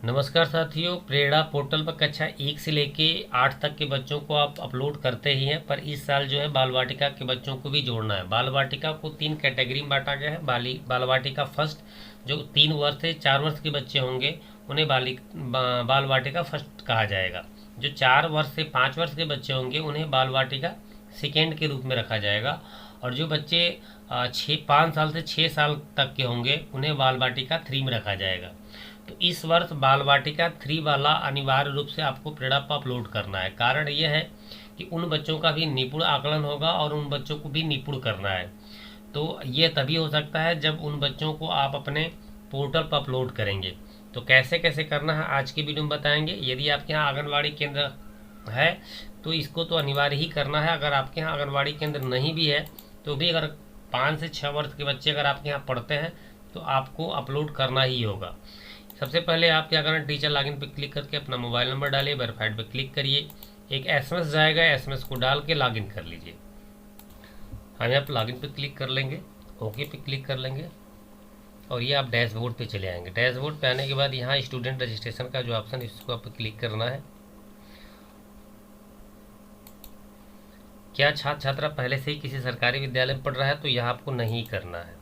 नमस्कार साथियों, प्रेरणा पोर्टल पर कक्षा 1 से लेके 8 तक के बच्चों को आप अपलोड करते ही हैं, पर इस साल जो है बाल वाटिका के बच्चों को भी जोड़ना है। बाल वाटिका को 3 कैटेगरी में बांटा गया है। बाल वाटिका फर्स्ट, जो 3 वर्ष से 4 वर्ष के बच्चे होंगे उन्हें बाल वाटिका फर्स्ट कहा जाएगा। जो 4 वर्ष से 5 वर्ष के बच्चे होंगे उन्हें बाल वाटिका सेकेंड के रूप में रखा जाएगा। और जो बच्चे 5 साल से 6 साल तक के होंगे उन्हें बाल वाटिका 3 में रखा जाएगा। तो इस वर्ष बाल वाटिका 3 वाला अनिवार्य रूप से आपको प्रेरणा पर अपलोड करना है। कारण यह है कि उन बच्चों का भी निपुण आकलन होगा और उन बच्चों को भी निपुण करना है। तो ये तभी हो सकता है जब उन बच्चों को आप अपने पोर्टल पर अपलोड करेंगे। तो कैसे कैसे करना है आज की वीडियो में बताएंगे। यदि आपके यहाँ आंगनबाड़ी केंद्र है तो इसको तो अनिवार्य ही करना है। अगर आपके यहाँ आंगनबाड़ी केंद्र नहीं भी है तो भी अगर 5 से 6 वर्ष के बच्चे अगर आपके यहाँ पढ़ते हैं तो आपको अपलोड करना ही होगा। सबसे पहले आप क्या करना, टीचर लॉगिन पे क्लिक करके अपना मोबाइल नंबर डालिए, वेरीफाइड पे क्लिक करिए, एक एसएमएस जाएगा, एसएमएस को डाल के लॉगिन कर लीजिए। हम यहाँ पर लॉगिन पे क्लिक कर लेंगे, ओके पे क्लिक कर लेंगे और ये आप डैशबोर्ड पे चले आएंगे। डैशबोर्ड पे आने के बाद यहाँ स्टूडेंट रजिस्ट्रेशन का जो ऑप्शन है इसको आप क्लिक करना है। क्या छात्र छात्रा पहले से ही किसी सरकारी विद्यालय में पढ़ रहा है तो यहाँ आपको नहीं करना है।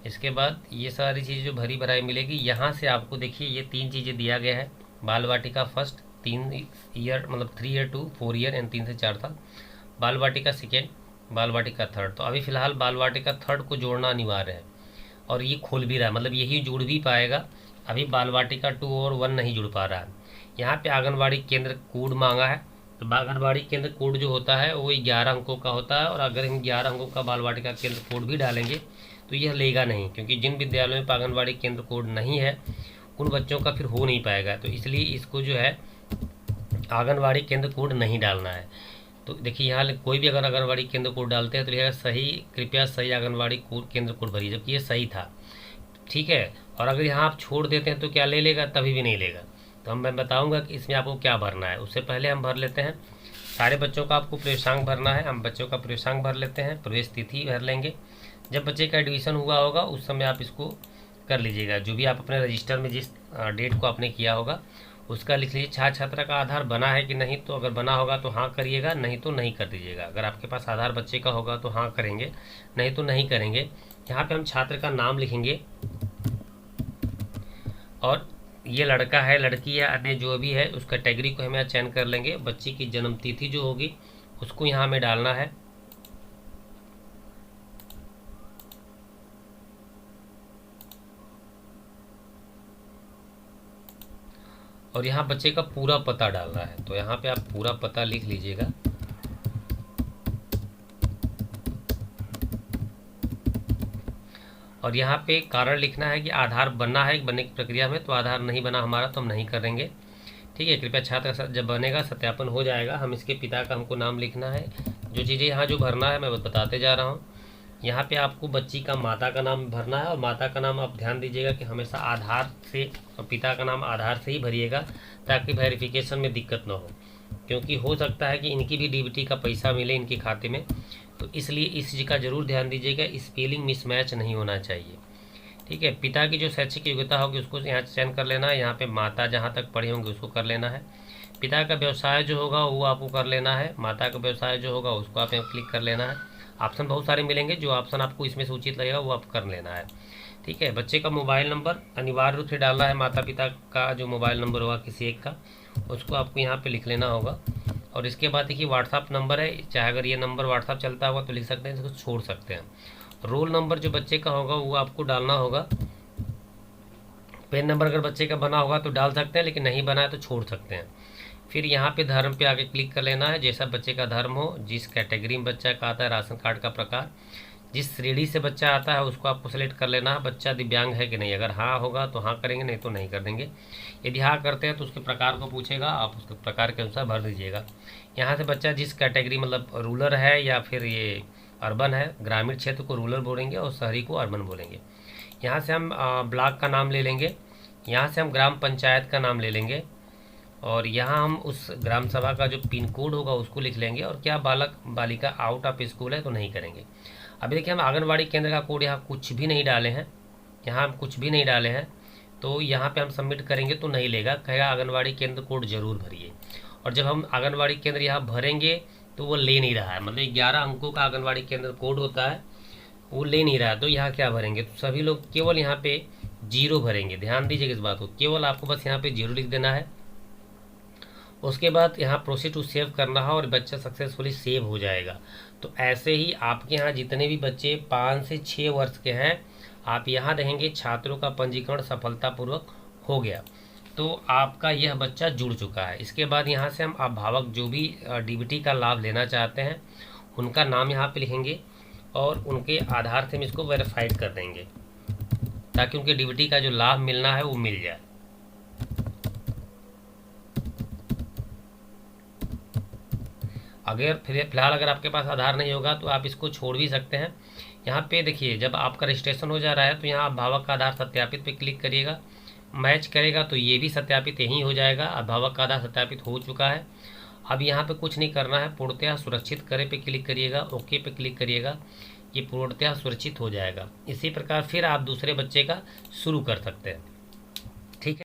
इसके बाद ये सारी चीज़ें जो भरी भराई मिलेगी, यहाँ से आपको देखिए ये 3 चीज़ें दिया गया है। बाल वाटिका फर्स्ट 3 ईयर मतलब 3 ईयर टू 4 ईयर एंड 3 से 4 साल, बाल वाटिका सेकेंड, बाल वाटिका थर्ड। तो अभी फ़िलहाल बाल वाटिका थर्ड को जोड़ना अनिवार्य है और ये खोल भी रहा है, मतलब यही जुड़ भी पाएगा। अभी बाल वाटिका 2 और 1 नहीं जुड़ पा रहा है। यहाँ पे आंगनबाड़ी केंद्र कोड मांगा है, तो आंगनबाड़ी केंद्र कोड जो होता है वो 11 अंकों का होता है। और अगर हम 11 अंकों का बाल वाटिका केंद्र कोड भी डालेंगे तो यह लेगा नहीं, क्योंकि जिन विद्यालयों में आंगनबाड़ी केंद्र कोड नहीं है उन बच्चों का फिर हो नहीं पाएगा। तो इसलिए इसको जो है आंगनबाड़ी केंद्र कोड नहीं डालना है। तो देखिए यहाँ कोई भी अगर आंगनबाड़ी केंद्र कोड डालते हैं तो लिखेगा सही, कृपया सही आंगनबाड़ी केंद्र कोड भरिए, जबकि ये सही था, ठीक है। और अगर यहाँ आप छोड़ देते हैं तो क्या ले लेगा, तभी भी नहीं लेगा। तो मैं बताऊँगा कि इसमें आपको क्या भरना है। उससे पहले हम भर लेते हैं सारे बच्चों का, आपको प्रवेशांक भरना है। हम बच्चों का प्रवेशांक भर लेते हैं, प्रवेश तिथि भर लेंगे। जब बच्चे का एडमिशन हुआ होगा उस समय आप इसको कर लीजिएगा। जो भी आप अपने रजिस्टर में जिस डेट को आपने किया होगा उसका लिख लीजिए। छात्र छात्रा का आधार बना है कि नहीं, तो अगर बना होगा तो हाँ करिएगा, नहीं तो नहीं कर दीजिएगा। अगर आपके पास आधार बच्चे का होगा तो हाँ करेंगे, नहीं तो नहीं करेंगे। यहाँ पे हम छात्र का नाम लिखेंगे और ये लड़का है, लड़की है, अन्य जो भी है उस कैटेगरी को हमें चयन कर लेंगे। बच्ची की जन्म तिथि जो होगी उसको यहाँ हमें डालना है। और यहाँ बच्चे का पूरा पता डालना है, तो यहाँ पे आप पूरा पता लिख लीजिएगा। और यहाँ पे कारण लिखना है कि आधार बनना है, बनने की प्रक्रिया में, तो आधार नहीं बना हमारा तो हम नहीं करेंगे, ठीक है। कृपया छात्र जब बनेगा सत्यापन हो जाएगा, हम इसके पिता का हमको नाम लिखना है। जो चीज़ें यहाँ जो भरना है मैं बताते जा रहा हूँ। यहाँ पे आपको बच्ची का माता का नाम भरना है और माता का नाम आप ध्यान दीजिएगा कि हमेशा आधार से, और पिता का नाम आधार से ही भरिएगा ताकि वेरिफिकेशन में दिक्कत ना हो, क्योंकि हो सकता है कि इनकी भी डीबीटी का पैसा मिले इनके खाते में। तो इसलिए इस चीज़ का जरूर ध्यान दीजिएगा, स्पेलिंग मिसमैच नहीं होना चाहिए, ठीक है। पिता की जो शैक्षिक योग्यता होगी उसको यहाँ चयन कर लेना है। यहाँ पे माता जहाँ तक पढ़े होंगे उसको कर लेना है। पिता का व्यवसाय जो होगा वो आपको कर लेना है। माता का व्यवसाय जो होगा उसको आप यहाँ क्लिक कर लेना है। ऑप्शन बहुत सारे मिलेंगे, जो ऑप्शन आपको इसमें से उचित लगेगा वो आप कर लेना है, ठीक है। बच्चे का मोबाइल नंबर अनिवार्य रूप से डालना है। माता पिता का जो मोबाइल नंबर होगा किसी एक का, उसको आपको यहाँ पे लिख लेना होगा। और इसके बाद देखिए व्हाट्सअप नंबर है, चाहे अगर ये नंबर व्हाट्सअप चलता होगा तो लिख सकते हैं, इसको छोड़ सकते हैं। रोल नंबर जो बच्चे का होगा वो आपको डालना होगा। पेन नंबर अगर बच्चे का बना होगा तो डाल सकते हैं, लेकिन नहीं बना है तो छोड़ सकते हैं। फिर यहाँ पे धर्म पे आगे क्लिक कर लेना है। जैसा बच्चे का धर्म हो, जिस कैटेगरी में बच्चा का आता है, राशन कार्ड का प्रकार, जिस श्रेणी से बच्चा आता है उसको आपको सेलेक्ट कर लेना है। बच्चा दिव्यांग है कि नहीं, अगर हाँ होगा तो हाँ करेंगे, नहीं तो नहीं कर देंगे। यदि हाँ करते हैं तो उसके प्रकार को पूछेगा, आप उसके प्रकार के अनुसार भर दीजिएगा। यहाँ से बच्चा जिस कैटेगरी मतलब रूरल है या फिर ये अर्बन है, ग्रामीण क्षेत्र को रूरल बोलेंगे और शहरी को अर्बन बोलेंगे। यहाँ से हम ब्लॉक का नाम ले लेंगे, यहाँ से हम ग्राम पंचायत का नाम ले लेंगे और यहाँ हम उस ग्राम सभा का जो पिन कोड होगा उसको लिख लेंगे। और क्या बालक बालिका आउट ऑफ स्कूल है तो नहीं करेंगे। अभी देखिए हम आंगनबाड़ी केंद्र का कोड यहाँ कुछ भी नहीं डाले हैं, यहाँ हम कुछ भी नहीं डाले हैं। तो यहाँ पे हम सबमिट करेंगे तो नहीं लेगा, कहेगा आंगनवाड़ी केंद्र कोड जरूर भरिए। और जब हम आंगनवाड़ी केंद्र यहाँ भरेंगे तो वो ले नहीं रहा है, मतलब 11 अंकों का आंगनवाड़ी केंद्र कोड होता है, वो ले नहीं रहा है। तो यहाँ क्या भरेंगे, तो सभी लोग केवल यहाँ पे 0 भरेंगे। ध्यान दीजिएगा इस बात को, केवल आपको बस यहाँ पे 0 लिख देना है। उसके बाद यहाँ प्रोसीड टू सेव करना है और बच्चा सक्सेसफुली सेव हो जाएगा। तो ऐसे ही आपके यहाँ जितने भी बच्चे 5 से 6 वर्ष के हैं, आप यहाँ रहेंगे छात्रों का पंजीकरण सफलतापूर्वक हो गया, तो आपका यह बच्चा जुड़ चुका है। इसके बाद यहाँ से हम अभिभावक जो भी डीबीटी का लाभ लेना चाहते हैं उनका नाम यहाँ पे लिखेंगे और उनके आधार से हम इसको वेरीफाइड कर देंगे, ताकि उनके डीबीटी का जो लाभ मिलना है वो मिल जाए। अगर फिलहाल अगर आपके पास आधार नहीं होगा तो आप इसको छोड़ भी सकते हैं। यहाँ पे देखिए, जब आपका रजिस्ट्रेशन हो जा रहा है तो यहाँ अभिभावक का आधार सत्यापित पे क्लिक करिएगा, मैच करेगा तो ये भी सत्यापित यहीं हो जाएगा। अभिभावक का आधार सत्यापित हो चुका है। अब यहाँ पे कुछ नहीं करना है, पूर्णतः सुरक्षित करे पे क्लिक करिएगा, ओके पे क्लिक करिएगा, ये पूर्णतः सुरक्षित हो जाएगा। इसी प्रकार फिर आप दूसरे बच्चे का शुरू कर सकते हैं।